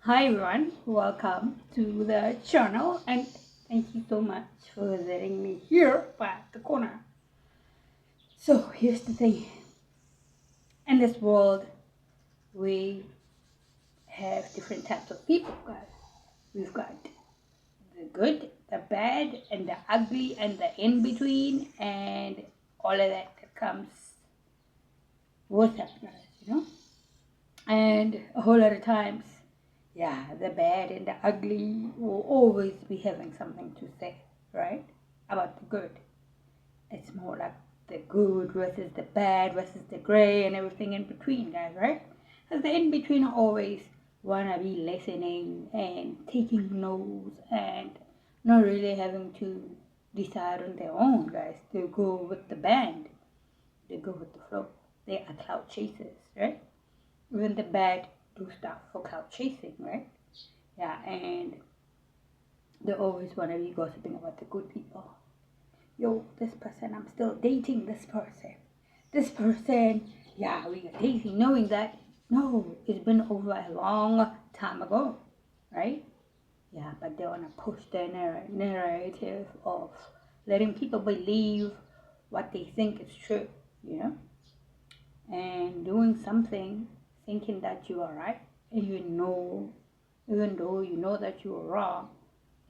Hi everyone, welcome to the channel and thank you so much for visiting me here at the corner. So here's the thing, in this world we have different types of people, guys. We've got the good, the bad, and the ugly, and the in-between, and all of that comes with that, guys. And a whole lot of times, yeah, the bad and the ugly will always be having something to say, right? About the good. It's more like the good versus the bad versus the gray and everything in between, guys, right? Because the in between always wanna be listening and taking notes and not really having to decide on their own, guys. They go with the band, they go with the flow. They are cloud chasers, right? Even the bad do stuff for cloud chasing, right? Yeah, and they always want to be gossiping about the good people. Yo, this person, I'm still dating this person. This person, yeah, we are dating, knowing that, no, it's been over a long time ago, right? Yeah, but they want to push their narrative of letting people believe what they think is true, you know? And doing something thinking that you are right, and even though you know that you are wrong,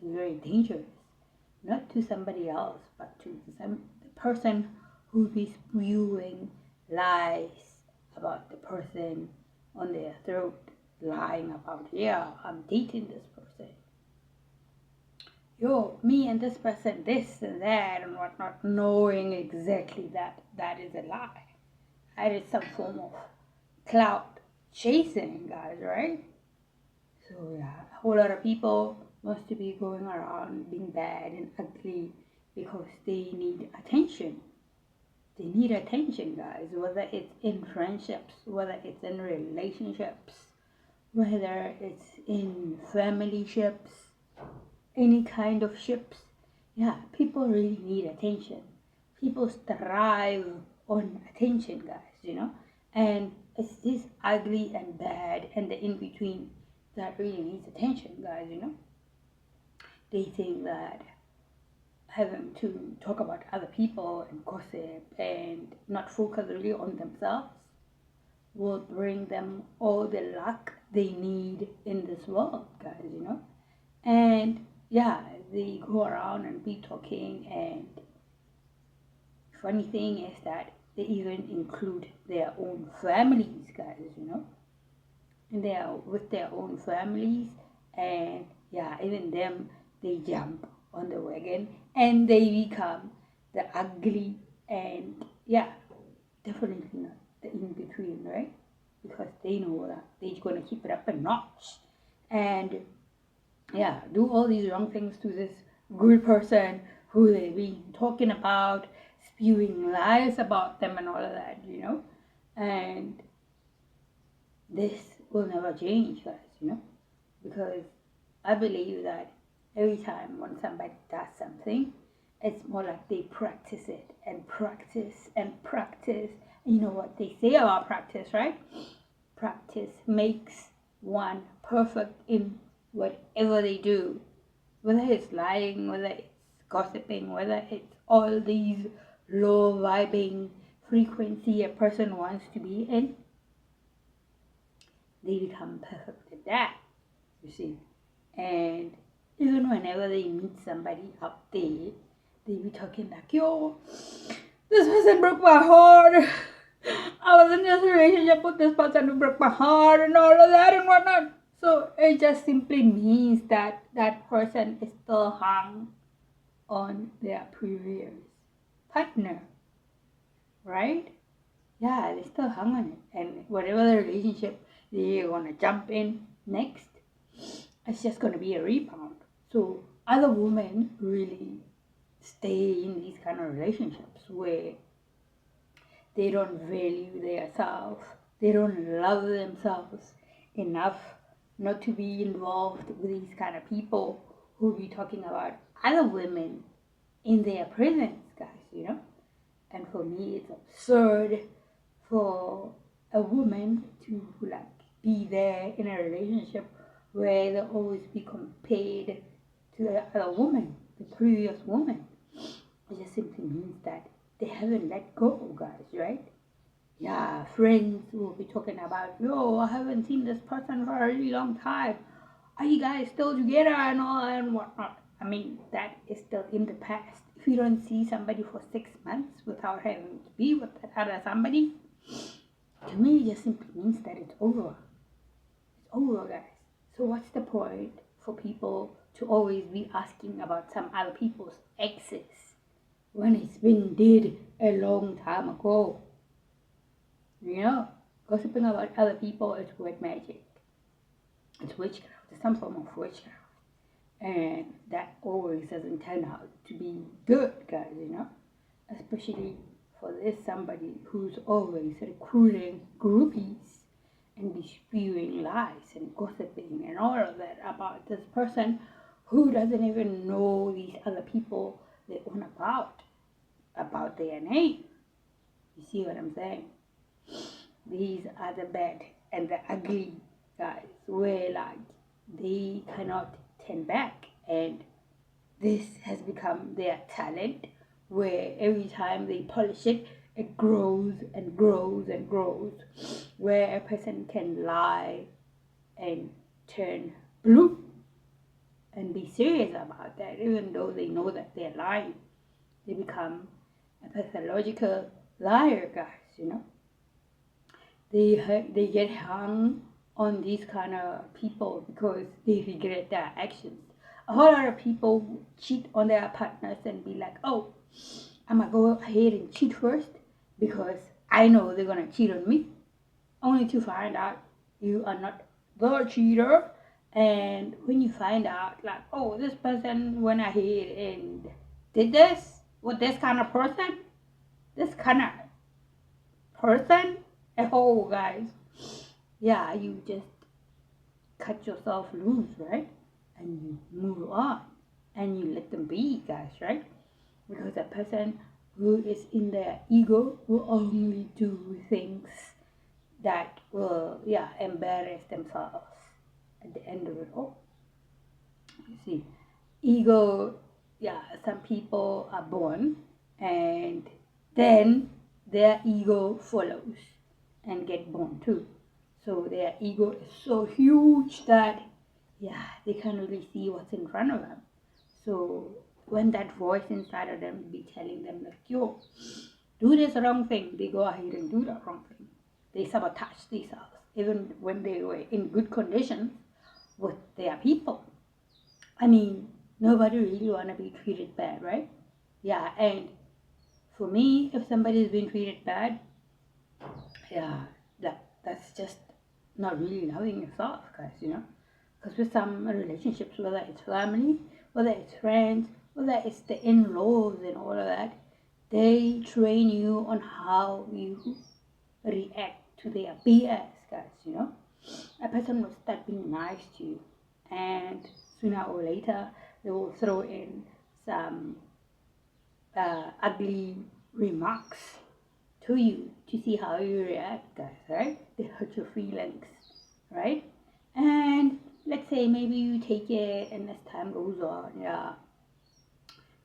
is very dangerous. Not to somebody else, but to the person who is spewing lies about the person on their throat, lying about, yeah, I'm dating this person. Yo, me and this person, this and that and whatnot, knowing exactly that that is a lie. That is some form of cloud chasing, guys, right? So yeah, a whole lot of people must be going around being bad and ugly because they need attention. They need attention, guys, whether it's in friendships, whether it's in relationships, whether it's in family ships, any kind of ships. Yeah, people really need attention. People thrive on attention, guys. And it's this ugly and bad and the in between that really needs attention, guys. They think that having to talk about other people and gossip and not focus really on themselves will bring them all the luck they need in this world, guys. And yeah, they go around and be talking, and funny thing is that they even include their own families, guys. And they are with their own families, and yeah, even them, they jump on the wagon and they become the ugly, and yeah, definitely not the in between, right? Because they know that they're gonna keep it up a notch and yeah, do all these wrong things to this good person who they've been talking about, spewing lies about them and all of that. And this will never change, guys, because I believe that every time when somebody does something, it's more like they practice it and practice and practice. You know what they say about practice, right? Practice makes one perfect in whatever they do, whether it's lying, whether it's gossiping, whether it's all these low vibing frequency a person wants to be in, they become perfect at that, you see. And even whenever they meet somebody out there, they be talking like, yo, this person broke my heart. I was in this relationship with this person who broke my heart and all of that and whatnot. So it just simply means that that person is still hung on their previous partner, right? Yeah, they still hung on it. And whatever the relationship they're gonna jump in next, it's just gonna be a rebound. So other women really stay in these kind of relationships where they don't value themselves, they don't love themselves enough not to be involved with these kind of people who be talking about other women in their presence, guys. And for me, it's absurd for a woman to like be there in a relationship where they'll always be compared to the other woman, the previous woman. It just simply means that they haven't let go, guys, right? Yeah, friends will be talking about, yo, I haven't seen this person for a really long time. Are you guys still together and all and whatnot? I mean, that is still in the past. If you don't see somebody for 6 months without having to be with that other somebody, to me, it just simply means that it's over. It's over, guys. So what's the point for people to always be asking about some other people's exes when it's been dead a long time ago? You know, gossiping about other people is white magic. It's witchcraft. It's some form of witchcraft. And that always doesn't turn out to be good, guys, you know? Especially for this somebody who's always recruiting groupies and be spewing lies and gossiping and all of that about this person who doesn't even know these other people they're on about their name. You see what I'm saying? These are the bad and the ugly guys where like they cannot turn back, and this has become their talent where every time they polish it, it grows and grows and grows, where a person can lie and turn blue and be serious about that even though they know that they're lying. They become a pathological liar, guys, you know. They get hung on these kind of people because they regret their actions. A whole lot of people cheat on their partners and be like, oh, I'm gonna go ahead and cheat first because I know they're gonna cheat on me, only to find out you are not the cheater. And when you find out, like, oh, this person went ahead and did this with this kind of person, this kind of person, a whole guys, yeah, you just cut yourself loose, right? And you move on and you let them be, guys, right? Because a person who is in their ego will only do things that will, yeah, embarrass themselves at the end of it all. You see, ego, yeah, some people are born and then their ego follows and get born too. So their ego is so huge that, yeah, they can't really see what's in front of them. So when that voice inside of them be telling them like, yo, do this wrong thing, they go ahead and do that wrong thing. They sabotage themselves, even when they were in good conditions with their people. I mean, nobody really want to be treated bad, right? Yeah, and for me, if somebody's been treated bad, yeah, that's just not really loving yourself, guys, you know? Because with some relationships, whether it's family, whether it's friends, whether it's the in-laws and all of that, they train you on how you react to their BS, guys, you know? A person will start being nice to you, and sooner or later, they will throw in some ugly remarks to you to see how you react, guys, right? They hurt your feelings, right? And let's say maybe you take it, and as time goes on, yeah,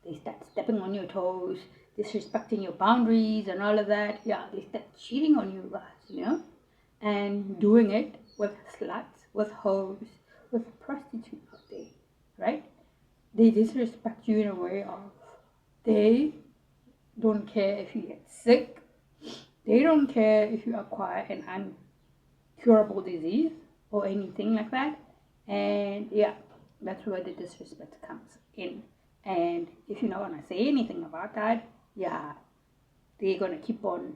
they start stepping on your toes, disrespecting your boundaries and all of that. Yeah, they start cheating on you guys, you know, and doing it with sluts, with hoes, with prostitutes out there, right? They disrespect you in a way of they don't care if you get sick. They don't care if you acquire an incurable disease or anything like that. And yeah, that's where the disrespect comes in. And if you're not gonna say anything about that, yeah, they're gonna keep on,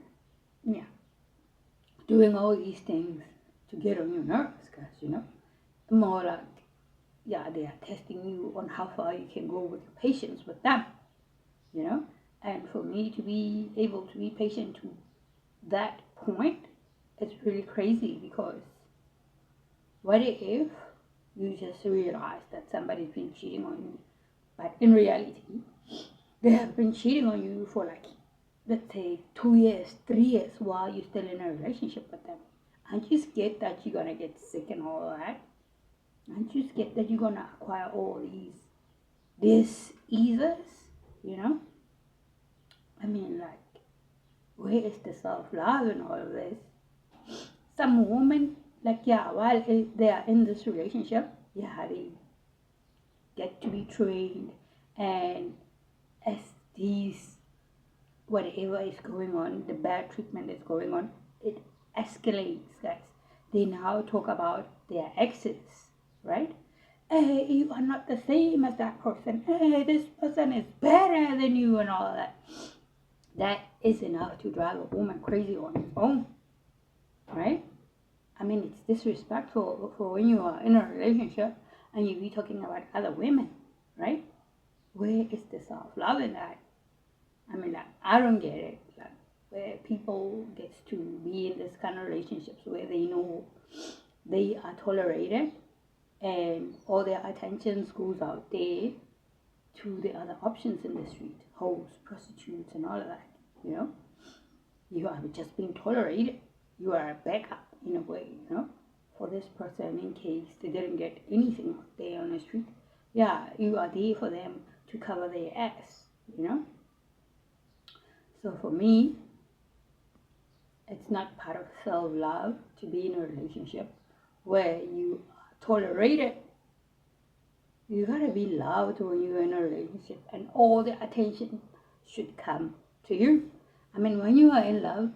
yeah, doing all these things to get on your nerves, guys. You know, more like, yeah, they are testing you on how far you can go with your patience with them. You know, and for me to be able to be patient to that point, it's really crazy because what if you just realize that somebody's been cheating on you, but in reality, they have been cheating on you for like, let's say, 2 years, 3 years while you're still in a relationship with them? Aren't you scared that you're gonna get sick and all that? Aren't you scared that you're gonna acquire all these diseases? You know? I mean, like, where is the self-love in all of this? Some women, like, yeah, while they are in this relationship, yeah, they get to be trained, and as these whatever is going on, the bad treatment is going on, it escalates, guys. They now talk about their exes, right? Hey, you are not the same as that person. Hey, this person is better than you, and all of that. That is enough to drive a woman crazy on its own, right? I mean, it's disrespectful for when you are in a relationship and you be talking about other women, right? Where is the self-love in that? I mean, like, I don't get it. Like, where people gets to be in this kind of relationships where they know they are tolerated and all their attentions goes out there to the other options in the street, hoes, prostitutes, and all of that. You know, you are just being tolerated. You are a backup in a way. You know, for this person in case they didn't get anything out there on the street. Yeah, you are there for them to cover their ass. You know. So for me, it's not part of self-love to be in a relationship where you are tolerated. You gotta be loved when you're in a relationship, and all the attention should come to you. I mean, when you are in love,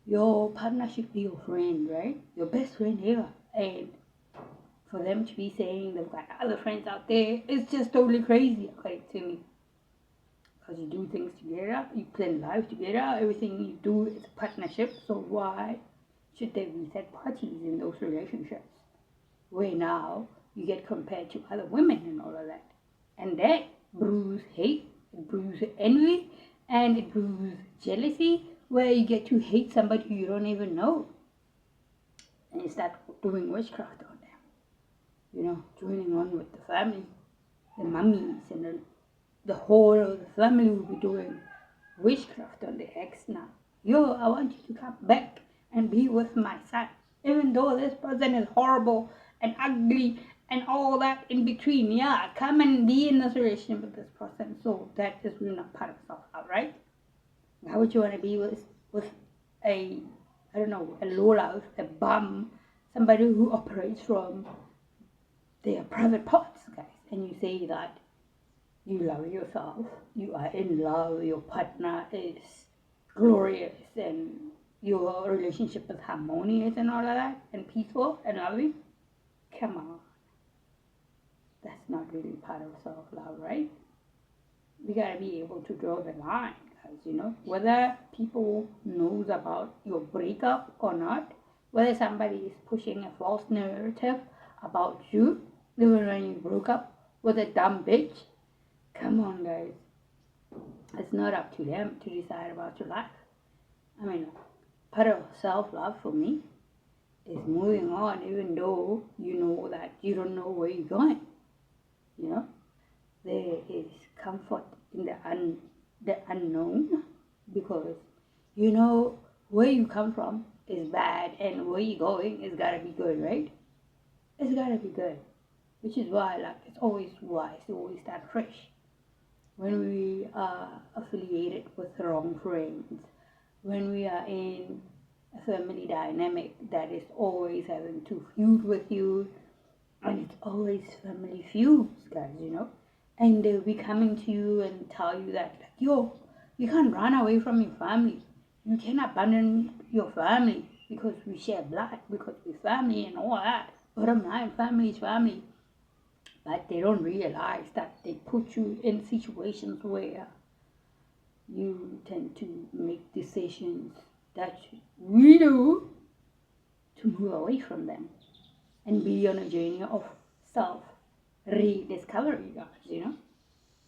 your partner should be your friend, right? Your best friend ever. And for them to be saying they've got other friends out there, it's just totally crazy, according to me. Because you do things together, you plan life together, everything you do is a partnership. So why should there be third parties in those relationships where now you get compared to other women and all of that? And that brews hate, it brews envy, and it brews jealousy, where you get to hate somebody you don't even know, and you start doing witchcraft on them. You know, joining on with the family, the mummies, and the whole of the family will be doing witchcraft on the ex now. Yo, I want you to come back and be with my son. Even though this person is horrible and ugly and all that in between. Yeah, come and be in this relationship with this person. So that is really not part of self-love, right? Why would you want to be with a, I don't know, a lowlife, a bum, somebody who operates from their private parts, guys, and you say that you love yourself, you are in love, your partner is glorious, and your relationship is harmonious and all of that, and peaceful and loving? Come on. That's not really part of self-love, right? We gotta be able to draw the line, guys, you know? Whether people knows about your breakup or not, whether somebody is pushing a false narrative about you, even when you broke up with a dumb bitch, come on, guys. It's not up to them to decide about your life. I mean, part of self-love for me is moving on, even though you know that you don't know where you're going. You know, there is comfort in the unknown, because you know where you come from is bad and where you're going is gotta be good, right? It's gotta be good, which is why, like, it's always wise to always start fresh. When we are affiliated with the wrong friends, when we are in a family dynamic that is always having to feud with you, and it's always family feuds, guys, you know, and they'll be coming to you and tell you that, like, yo, you can't run away from your family, you can't abandon your family because we share blood, because we're family and all that. Bottom line, family is family. But they don't realize that they put you in situations where you tend to make decisions that we do to move away from them and be on a journey of self rediscovery, guys, you know.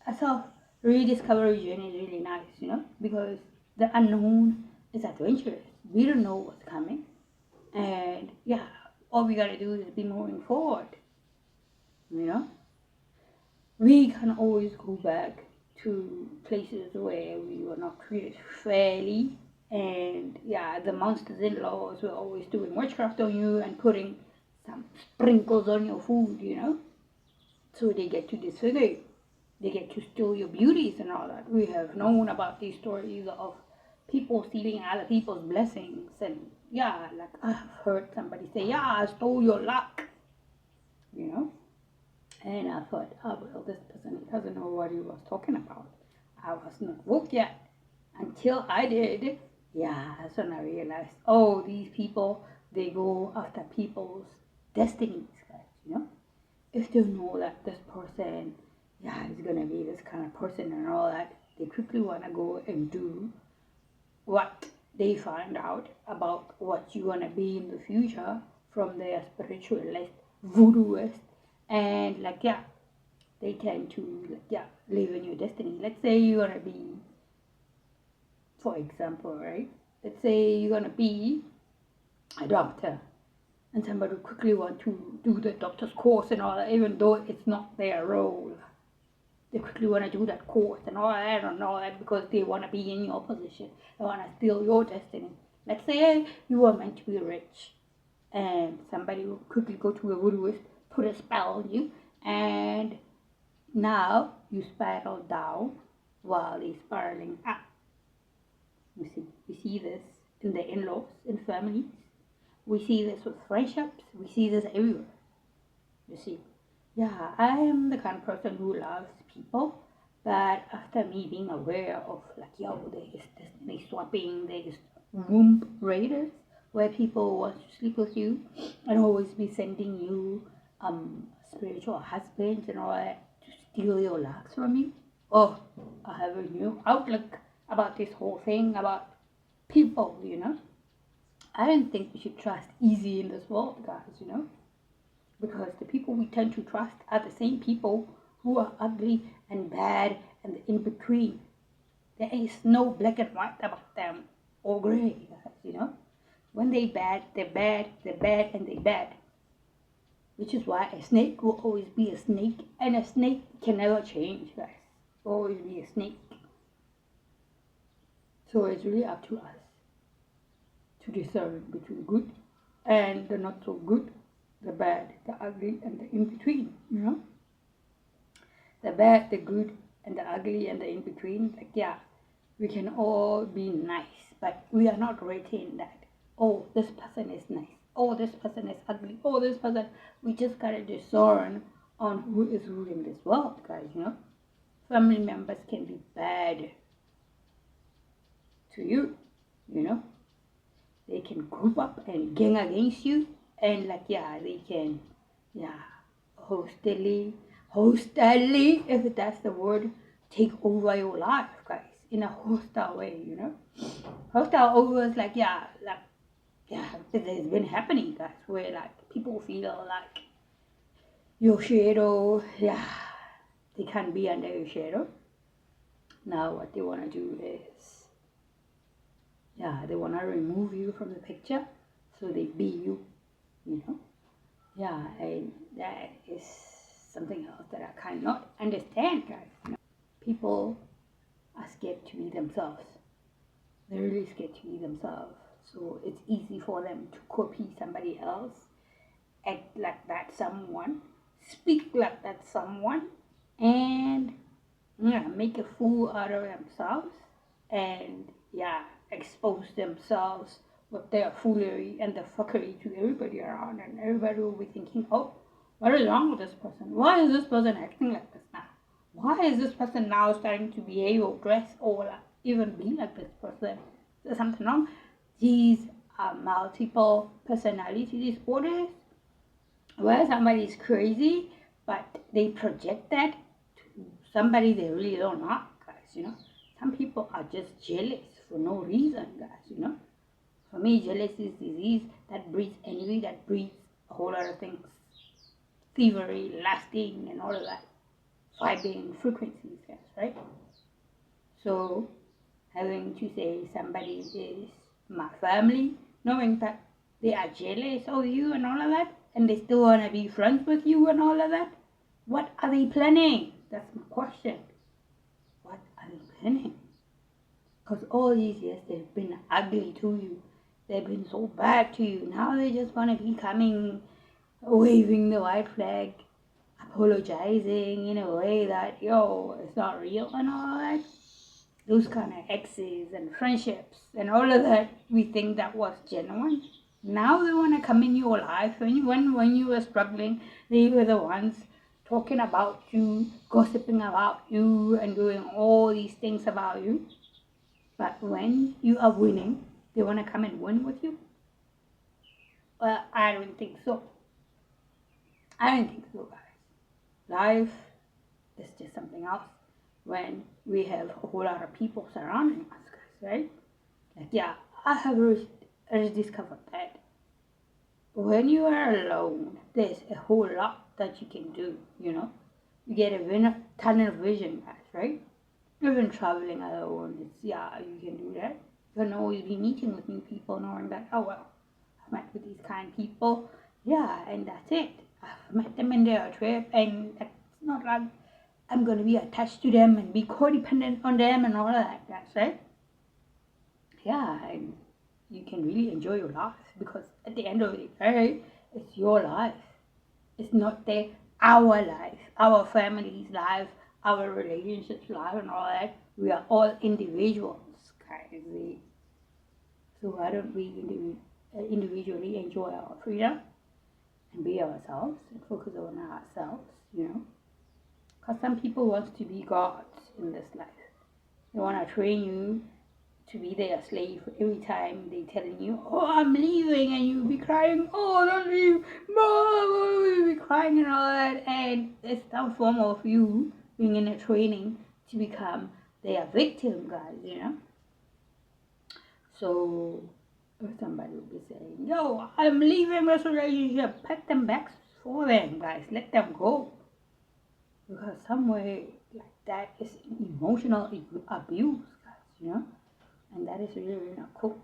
A self rediscovery journey is really nice, you know, because the unknown is adventurous. We don't know what's coming. And yeah, all we gotta do is be moving forward, you know. We can always go back to places where we were not treated fairly, and yeah, the monsters in laws were always doing witchcraft on you and putting some sprinkles on your food, So they get to disfigure you. They get to steal your beauties and all that. We have known about these stories of people stealing other people's blessings. And yeah, like I've heard somebody say, yeah, I stole your luck, you know. And I thought, oh, well, this person doesn't know what he was talking about. I was not woke yet. Until I did, yeah, that's when I realized, oh, these people, they go after people's destinies, guys. If they know that this person, yeah, is going to be this kind of person and all that, they quickly want to go and do what they find out about what you want to be in the future from their spiritualist, voodooist, and like, yeah, they tend to, like, yeah, live in your destiny. Let's say you want to be, for example, right? Let's say you're going to be a doctor, and somebody quickly want to do the doctor's course and all that, even though it's not their role. They quickly want to do that course and all that because they want to be in your position. They want to steal your destiny. Let's say you were meant to be rich, and somebody will quickly go to a voodooist, put a spell on you, and now you spiral down while they're spiraling up. We see this in the in-laws, in families. We see this with friendships. We see this everywhere. You see, yeah, I am the kind of person who loves people, but after me being aware of, like, yo, there is destiny swapping, there is womb raiders, where people want to sleep with you and always be sending you spiritual husbands and all that to steal your lucks from you. Oh, I have a new outlook about this whole thing about people. I don't think we should trust easy in this world, guys. Because the people we tend to trust are the same people who are ugly and bad and in between. There is no black and white about them, or gray, guys. When they bad, they're bad, they're bad, and they're bad. Which is why a snake will always be a snake, and a snake can never change, guys. Always be a snake. So it's really up to us to discern between good and the not so good, the bad, the ugly, and the in between. The bad, the good, and the ugly, and the in between. Like, yeah, we can all be nice, but we are not rating that. Oh, this person is nice. Oh, this person is ugly. Oh, this person. We just gotta discern on who is ruling this world, guys. Family members can be bad to you. They can group up and gang against you, and like, yeah, they can, yeah, hostily, if that's the word, take over your life, guys, in a hostile way. Hostile over is like, yeah, it has been happening, guys, where like people feel like your shadow, yeah, they can't be under your shadow. Now what they want to do is, yeah, they want to remove you from the picture, so they be you. Yeah, and that is something else that I cannot understand, guys. People are scared to be themselves. They're really scared to be themselves. So it's easy for them to copy somebody else, act like that someone, speak like that someone, and yeah, make a fool out of themselves, and yeah, expose themselves with their foolery and the fuckery to everybody around, and everybody will be thinking, oh, what is wrong with this person? Why is this person acting like this now? Why is this person now starting to behave or dress or like, even be like this person? There's something wrong. These are multiple personality disorders where somebody is crazy, but they project that to somebody they really don't like, guys. Some people are just jealous for no reason, guys. For me, jealousy is disease that breeds envy, that breeds a whole lot of things. Thievery, lasting, and all of that. Vibing frequencies, guys, right? So, having to say somebody is my family, knowing that they are jealous of you and all of that, and they still want to be friends with you and all of that, what are they planning? That's my question. What are they planning? Because all these years they've been ugly to you. They've been so bad to you. Now they just want to be coming waving the white flag, apologizing in a way that, yo, it's not real and all that. Those kind of exes and friendships and all of that, we think that was genuine. Now they want to come in your life. When you were struggling, they were the ones talking about you, gossiping about you, and doing all these things about you. But when you are winning, they want to come and win with you? Well, I don't think so. I don't think so, guys. Life is just something else when we have a whole lot of people surrounding us, guys, right? Like, yeah, I have discovered that when you are alone, there's a whole lot that you can do, you know? You get a tunnel vision, guys, right? Even traveling alone, yeah, you can do that. You can always be meeting with new people, knowing that, oh, well, I've met with these kind people, yeah, and that's it. I've met them in their trip, and it's not like I'm going to be attached to them and be codependent on them and all of that, guys, right? Yeah, and you can really enjoy your life, because at the end of the day, it's your life. It's not our life, our family's life, our relationships life and all that. We are all individuals, guys. So why don't we individually enjoy our freedom and be ourselves and focus on ourselves, you know? Because some people want to be gods in this life. They want to train you to be their slave every time they telling you, oh, I'm leaving, and you'll be crying, oh, don't leave, mom, you'll be crying and all that, and it's some form of you being in a training to become their victim, guys, you know. So if somebody will be saying, yo, I'm leaving this relationship, pack them back for them, guys, let them go, because some way like that is emotional abuse, guys, you know. And that is really, really not cool.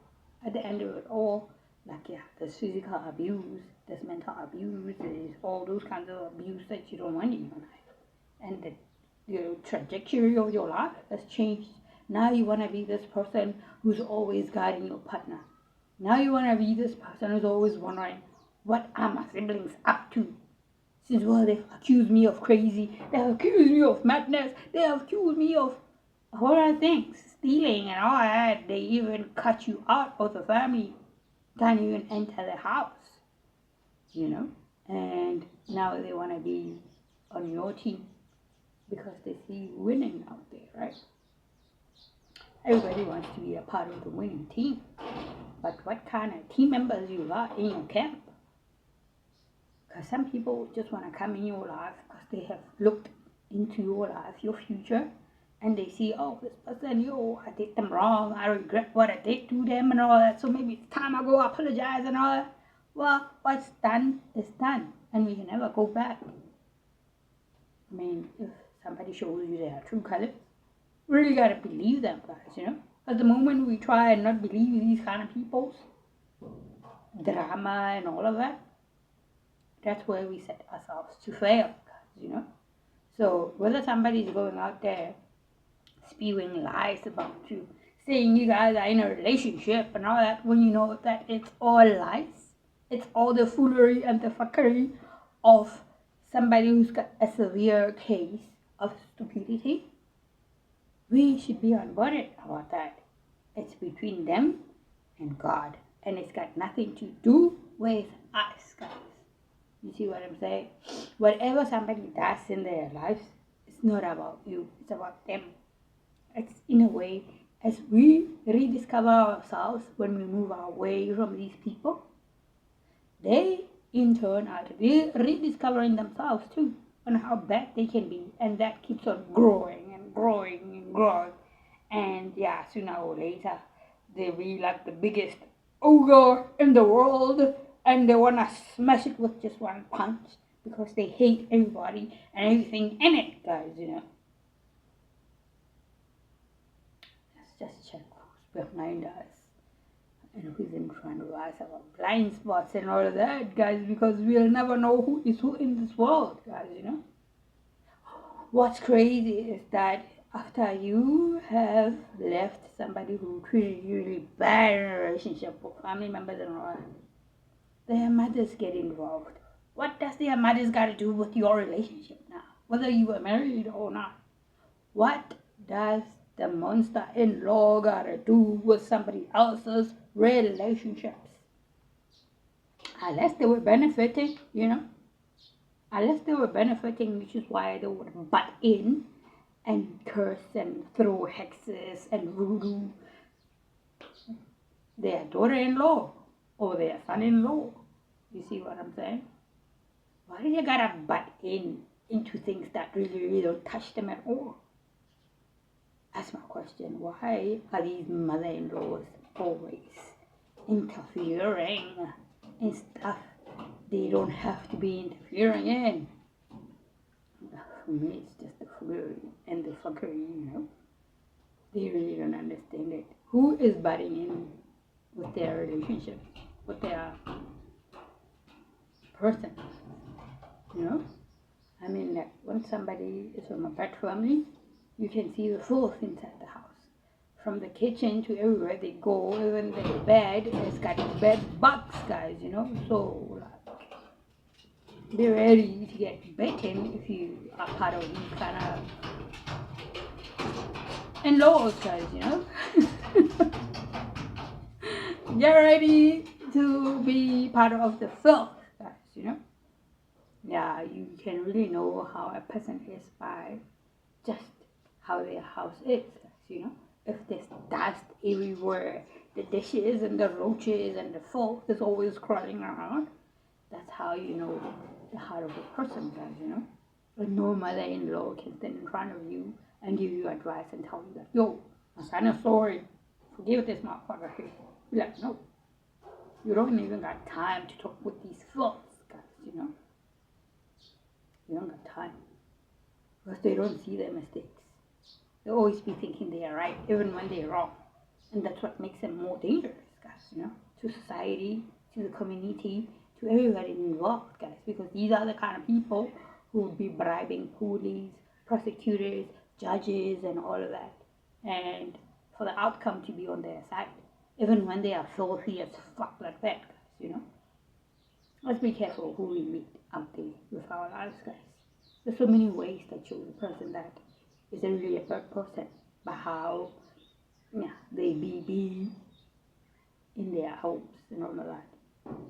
At the end of it all, like, yeah, there's physical abuse, there's mental abuse, there's all those kinds of abuse that you don't want in your life. And the trajectory of your life has changed. Now you want to be this person who's always guiding your partner. Now you want to be this person who's always wondering, what are my siblings up to? Since, well, they've accused me of crazy, they've accused me of madness, they have accused me of a whole lot of things, stealing and all that. They even cut you out of the family, can't even enter the house, you know. And now they want to be on your team because they see you winning out there, right? Everybody wants to be a part of the winning team, but what kind of team members you got in your camp? Because some people just want to come in your life because they have looked into your life, your future, and they see, oh, this person, yo, I did them wrong, I regret what I did to them and all that, so maybe it's time I go apologize and all that. Well, what's done is done, and we can never go back. I mean, if somebody shows you their true colors, you really gotta believe them, guys, you know? At the moment we try and not believe these kind of people's drama and all of that, that's where we set ourselves to fail, guys, you know? So whether somebody's going out there spewing lies about you, saying you guys are in a relationship and all that, when you know that it's all lies, it's all the foolery and the fuckery of somebody who's got a severe case of stupidity, we should be unbothered about that. It's between them and God, and it's got nothing to do with us, guys. You see what I'm saying? Whatever somebody does in their lives, it's not about you, it's about them. It's in a way, as we rediscover ourselves when we move away from these people, they in turn are rediscovering themselves too, on how bad they can be, and that keeps on growing and growing and growing. And yeah, sooner or later, they be like the biggest ogre in the world, and they want to smash it with just one punch because they hate everybody and everything in it, guys, you know. Let's just check who's behind us and who's in front of us, our blind spots and all of that, guys, because we'll never know who is who in this world, guys, you know. What's crazy is that after you have left somebody who treated you really bad in a relationship or family members and all that, their mothers get involved. What does their mothers got to do with your relationship now? Whether you were married or not. What does the monster-in-law got to do with somebody else's relationships? Unless they were benefiting, Unless they were benefiting, which is why they would butt in and curse and throw hexes and voodoo their daughter-in-law or their son-in-law. You see what I'm saying? Why do you gotta butt into things that really don't touch them at all? That's my question. Why are these mother-in-laws always interfering in stuff they don't have to be interfering in? For me, it's just the foolery and the fuckery, They really don't understand it. Who is butting in with their relationship, with their person? I mean, like when somebody is from a bad family, you can see the filth inside the house. From the kitchen to everywhere they go, even the bed has got bed bugs, guys, So, be ready to get bitten if you are part of these kind of in-laws, guys, Get ready to be part of the filth, guys, Yeah, you can really know how a person is by just how their house is, If there's dust everywhere, the dishes and the roaches and the filth is always crawling around, that's how you know the heart of a person, guys, No mother-in-law can stand in front of you and give you advice and tell you that, yo, my son is sorry, forgive this motherfucker here. Be like, no, you don't even got time to talk with these filths, guys, You don't got time. Because they don't see their mistakes. They always be thinking they are right, even when they're wrong. And that's what makes them more dangerous, guys, To society, to the community, to everybody involved, guys. Because these are the kind of people who would be bribing police, prosecutors, judges, and all of that. And for the outcome to be on their side. Even when they are filthy as fuck like that, guys, Let's be careful who we meet out there with our lives, guys. There's so many ways that show the person that is really a bad person, but how they be in their homes and all of that.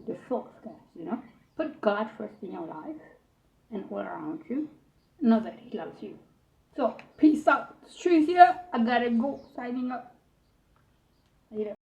The fourth, guys, Put God first in your life and all around you. Know that He loves you. So, peace out. Streets here. I gotta go. Signing up. Later.